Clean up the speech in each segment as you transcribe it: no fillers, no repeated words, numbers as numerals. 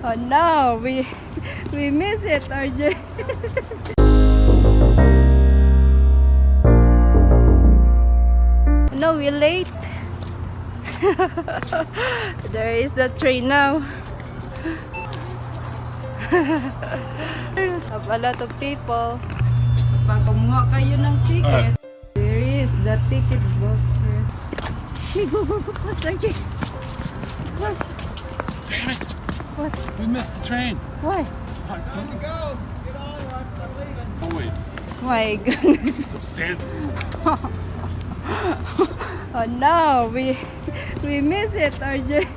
Oh no, we miss it, RJ. No, we're late. There is the train now. Have a lot of people. Pag kumuha kayo ng ticket, there is the ticket book here. Hey, go, pass, RJ. Pass. Damn it! What? We missed the train. Why? Time to go. Get on. I'm leaving. Oh wait. My goodness. Still standing. Oh no, we miss it, RJ.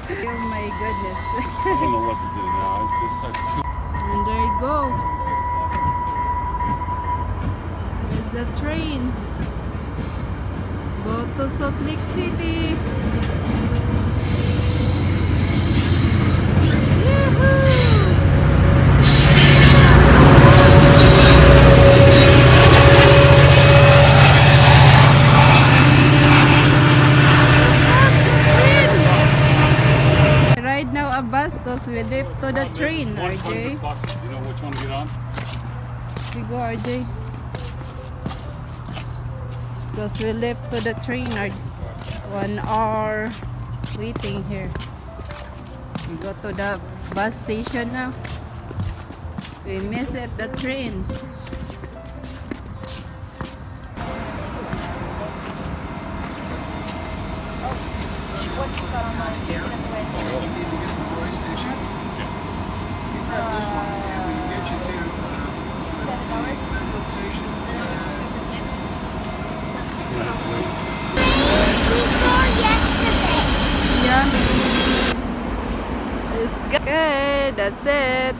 Oh my goodness. I don't know what to do now. That's too. And there you go. There's the train. Go to Salt Lake City. Right now a bus because we live to the train, RJ. Buses. You know which one to get on? We go, RJ. Because we live to the train, 1 hour waiting here. We go to the bus station now. We miss it, the train. Yeah. It's good. That's it.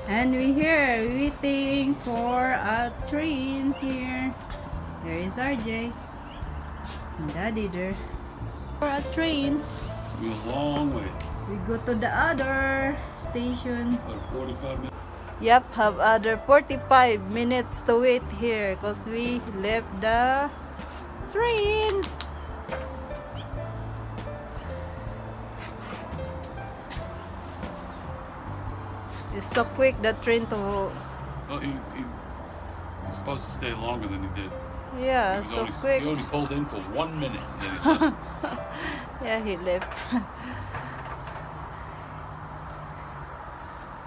And we here waiting for a train here. There is RJ. And Daddy there. For a train. We're a long way. We go to the other station. About 45 minutes. Yep, have other 45 minutes to wait here because we left the train. It's so quick, the train to... Well, he's supposed to stay longer than he did. Yeah, He so only, quick. He only pulled in for 1 minute. And then he left. Yeah, he left.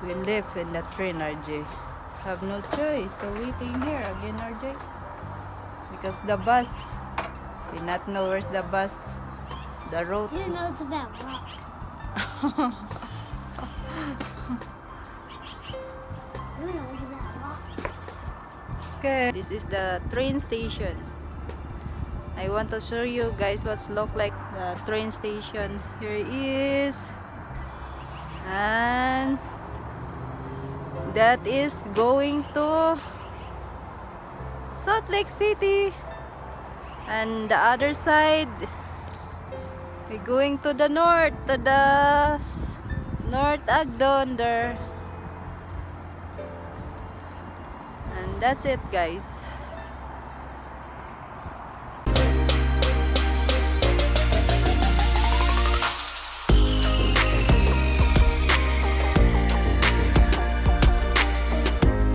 We live in the train, RJ. Have no choice. So waiting here again, RJ. Because the bus, we not know where's the bus. The road. You know it's about rock. You know it's about rock. Okay, this is the train station. I want to show you guys what's look like the train station. Here is, and that is going to Salt Lake City, and the other side we're going to the north, to the North Agdon there. And that's it, guys.